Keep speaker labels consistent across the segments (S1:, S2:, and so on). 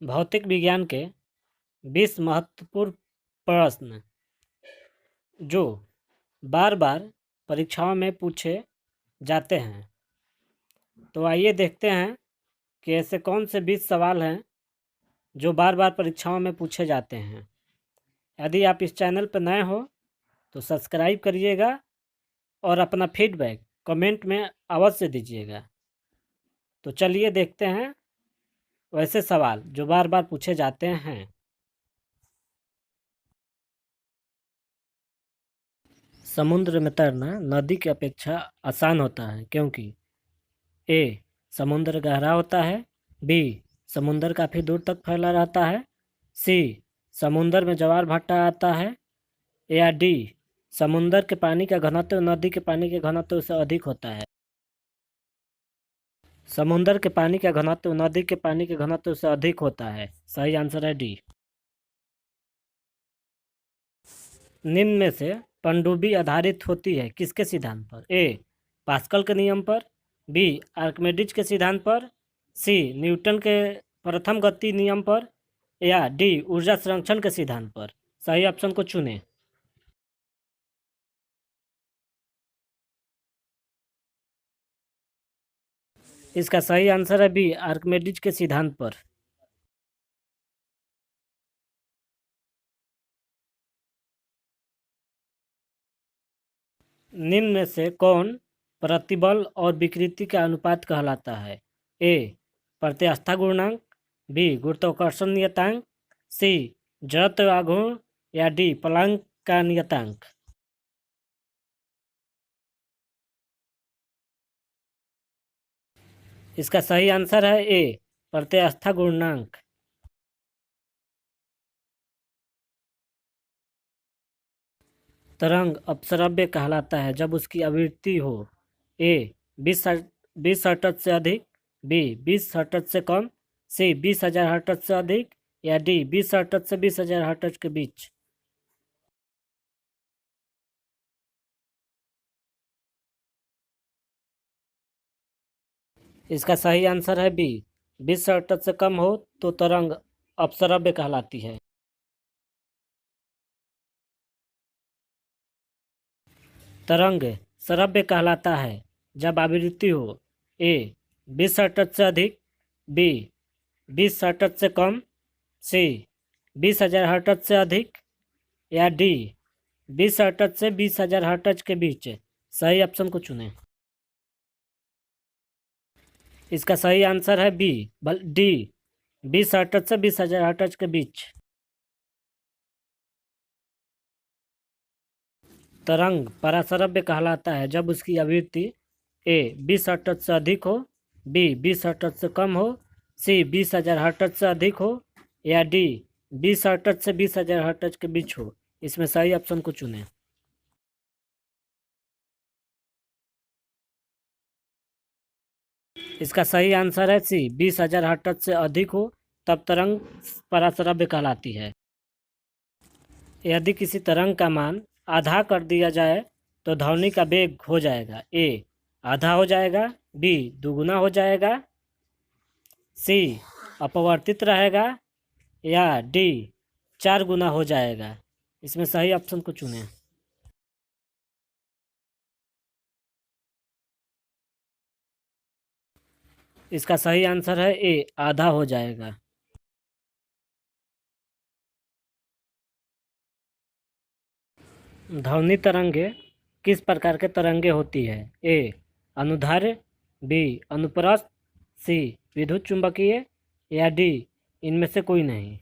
S1: भौतिक विज्ञान के 20 महत्वपूर्ण प्रश्न जो बार बार परीक्षाओं में पूछे जाते हैं। तो आइए देखते हैं कि ऐसे कौन से 20 सवाल हैं जो बार बार परीक्षाओं में पूछे जाते हैं। यदि आप इस चैनल पर नए हो तो सब्सक्राइब करिएगा और अपना फीडबैक कमेंट में अवश्य दीजिएगा। तो चलिए देखते हैं वैसे सवाल जो बार बार पूछे जाते हैं। समुद्र में तैरना नदी की अपेक्षा आसान होता है क्योंकि ए. समुद्र गहरा होता है, बी. समुद्र काफ़ी दूर तक फैला रहता है, सी. समुद्र में ज्वार भाटा आता है, या डी. समुद्र के पानी का घनत्व नदी के पानी के घनत्व से अधिक होता है। समुद्र के पानी का घनत्व नदी के पानी के घनत्व से अधिक होता है। सही आंसर है डी। निम्न में से पनडुब्बी आधारित होती है किसके सिद्धांत पर? ए. पास्कल के नियम पर, बी. आर्किमिडीज के सिद्धांत पर, सी. न्यूटन के प्रथम गति नियम पर, या डी. ऊर्जा संरक्षण के सिद्धांत पर। सही ऑप्शन को चुनें। इसका सही आंसर है बी. आर्किमिडीज के सिद्धांत पर। निम्न में से कौन प्रतिबल और विकृति का अनुपात कहलाता है? ए. प्रत्यास्था गुणांक, बी. गुरुत्वाकर्षण नियतांक, सी. जड़त्व आघूर्ण, या डी. प्लांक का नियतांक। इसका सही आंसर है ए. प्रत्यास्था गुणांक। तरंग अपसरव्य कहलाता है जब उसकी आवृत्ति हो ए. 20 हर्ट्ज से अधिक, बी. 20 हर्ट्ज से कम, सी. 20,000 हर्ट्ज से अधिक, या डी. 20 हर्ट्ज से 20,000 हर्ट्ज के बीच। इसका सही आंसर है बी. 20 हर्ट्ज से कम हो तो तरंग अपसरव्य कहलाती है। तरंग श्रव्य कहलाता है जब आवृत्ति हो ए. 20 हर्ट्ज से अधिक, बी. 20 हर्ट्ज से कम, सी. 20,000 हर्ट्ज से अधिक, या डी. 20 हर्ट्ज से 20,000 हर्ट्ज के बीच। सही ऑप्शन को चुनें। इसका सही आंसर है बी. डी. 20 हर्ट्ज से 20,000 हर्ट्ज के बीच। तरंग पराश्रव्य कहलाता है जब उसकी आवृत्ति ए. 20 हर्ट्ज से अधिक हो, बी. 20 हर्ट्ज से कम हो, सी. 20,000 हर्ट्ज से अधिक हो, या डी. 20 हर्ट्ज से 20,000 हर्ट्ज के बीच हो। इसमें सही ऑप्शन को चुनें। इसका सही आंसर है सी. 20,000 हर्ट्ज से अधिक हो तब तरंग पराश्रव्य कहलाती है। यदि किसी तरंग का मान आधा कर दिया जाए तो ध्वनि का वेग हो जाएगा ए. आधा हो जाएगा, बी. दुगुना हो जाएगा, सी. अपवर्तित रहेगा, या डी. 4 गुना हो जाएगा। इसमें सही ऑप्शन को चुनें। इसका सही आंसर है ए. आधा हो जाएगा। ध्वनि तरंगे किस प्रकार के तरंगे होती है? ए. अनुदैर्ध्य, बी. अनुप्रस्थ, सी. विद्युत चुंबकीय, या डी. इनमें से कोई नहीं।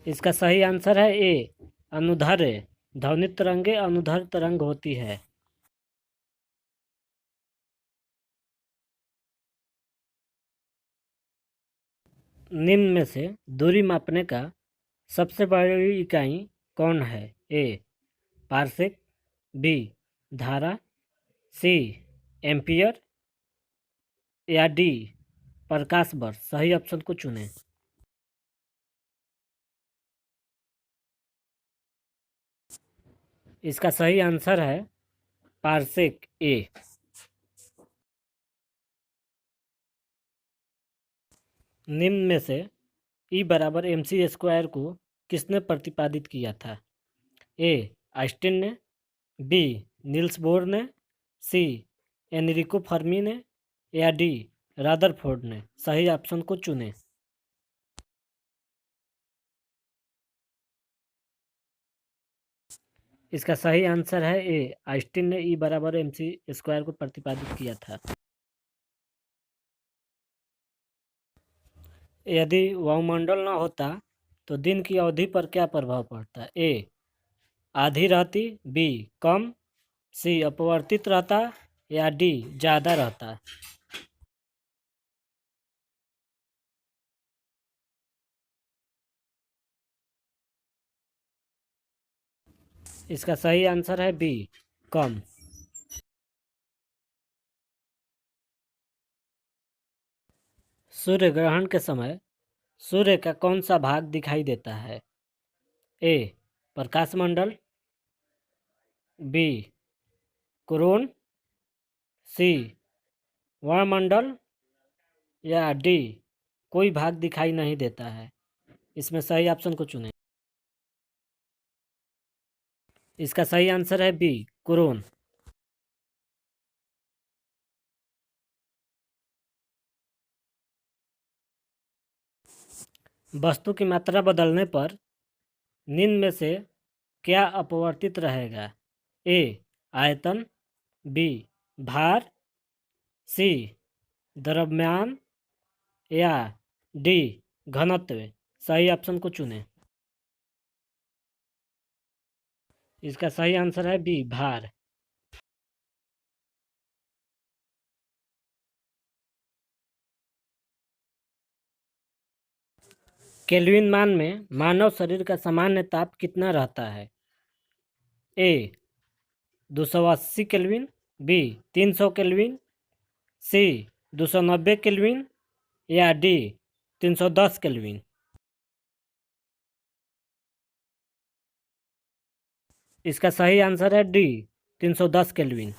S1: इसका सही आंसर है ए. अनुदैर्ध्य। ध्वनि तरंगे अनुदैर्ध्य तरंग होती है। निम्न में से दूरी मापने का सबसे बड़ी इकाई कौन है? ए. Parsec, B. धारा, सी. एम्पियर, या डी. प्रकाश वर्ष। सही ऑप्शन को चुनें। इसका सही आंसर है पार्सेक ए। निम्न में से E बराबर MC स्क्वायर को किसने प्रतिपादित किया था? ए आइंस्टीन ने, बी नील्स बोर ने, सी एनरिको फर्मी ने, या डी रदरफोर्ड ने। सही ऑप्शन को चुनें। इसका सही आंसर है ए आइंस्टीन ने E बराबर MC स्क्वायर को प्रतिपादित किया था। यदि वायुमंडल न होता तो दिन की अवधि पर क्या प्रभाव पड़ता? ए आधी रहती, बी कम, सी अपवर्तित रहता, या डी ज़्यादा रहता। इसका सही आंसर है बी कम। सूर्य ग्रहण के समय सूर्य का कौन सा भाग दिखाई देता है? ए प्रकाश मंडल, बी कोरोन, सी वायुमंडल, या डी कोई भाग दिखाई नहीं देता है। इसमें सही ऑप्शन को चुनें। इसका सही आंसर है बी कोरोन। वस्तु की मात्रा बदलने पर निम्न में से क्या अपवर्तित रहेगा? ए आयतन, बी भार, सी द्रव्यमान, या डी घनत्व। सही ऑप्शन को चुनें। इसका सही आंसर है बी भार। केल्विन मान में मानव शरीर का सामान्य ताप कितना रहता है? ए 280 केल्विन, बी 300 केल्विन, सी 290 केल्विन, या डी 310 केल्विन। इसका सही आंसर है डी 310 केल्विन।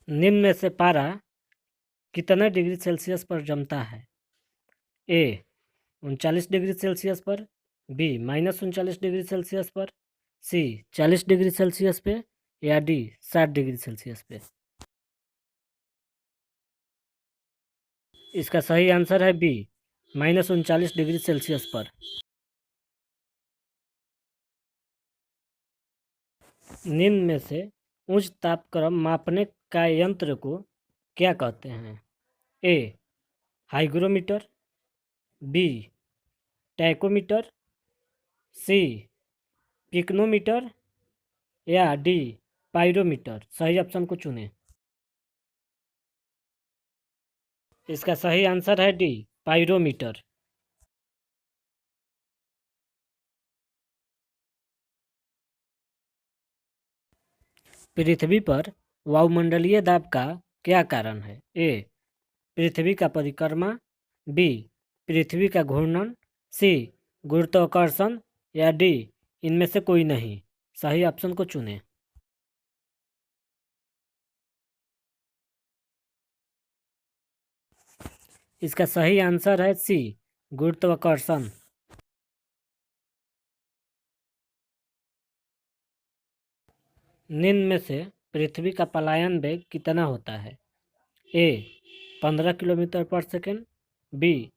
S1: निम्न में से पारा कितने डिग्री सेल्सियस पर जमता है? ए 39 डिग्री सेल्सियस पर, बी -39 डिग्री सेल्सियस पर, सी 40 डिग्री सेल्सियस पे, या डी 60 डिग्री सेल्सियस पे। इसका सही आंसर है बी -39 डिग्री सेल्सियस पर। निम्न में से उच्च तापक्रम मापने का यंत्र को क्या कहते हैं? ए हाइग्रोमीटर, बी टैकोमीटर, सी पिक्नोमीटर, या डी पायरोमीटर। सही ऑप्शन को चुनें। इसका सही आंसर है डी पायरोमीटर। पृथ्वी पर वायुमंडलीय दाब का क्या कारण है? ए पृथ्वी का परिक्रमा, बी पृथ्वी का घूर्णन, सी गुरुत्वाकर्षण, या डी इनमें से कोई नहीं। सही ऑप्शन को चुनें। इसका सही आंसर है सी गुरुत्वाकर्षण। निम्न में से पृथ्वी का पलायन वेग कितना होता है? ए 15 किलोमीटर पर सेकेंड, बी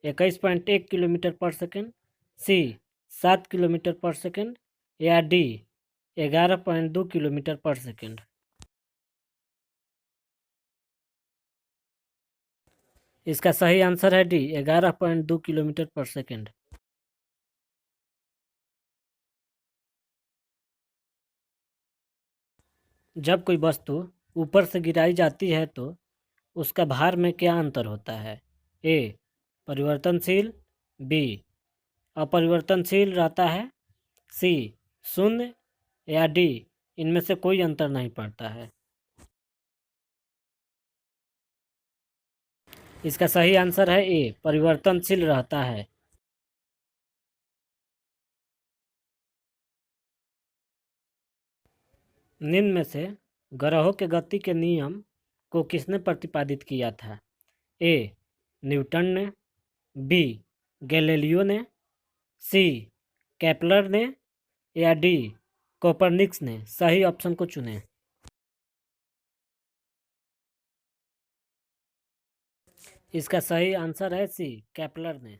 S1: 21.1 किलोमीटर पर सेकेंड, सी 7 किलोमीटर पर सेकेंड, या डी 11.2 किलोमीटर पर सेकेंड। इसका सही आंसर है डी 11.2 किलोमीटर पर सेकेंड। जब कोई वस्तु ऊपर से गिराई जाती है तो उसका भार में क्या अंतर होता है? ए परिवर्तनशील, बी अपरिवर्तनशील रहता है, सी शून्य, या डी इनमें से कोई अंतर नहीं पड़ता है। इसका सही आंसर है ए, परिवर्तनशील रहता है। निम्न में से ग्रहों के गति के नियम को किसने प्रतिपादित किया था? ए, न्यूटन ने, बी, गैलीलियो ने, सी, केपलर ने, या डी, कोपरनिकस ने। सही ऑप्शन को चुनें। इसका सही आंसर है सी, केपलर ने।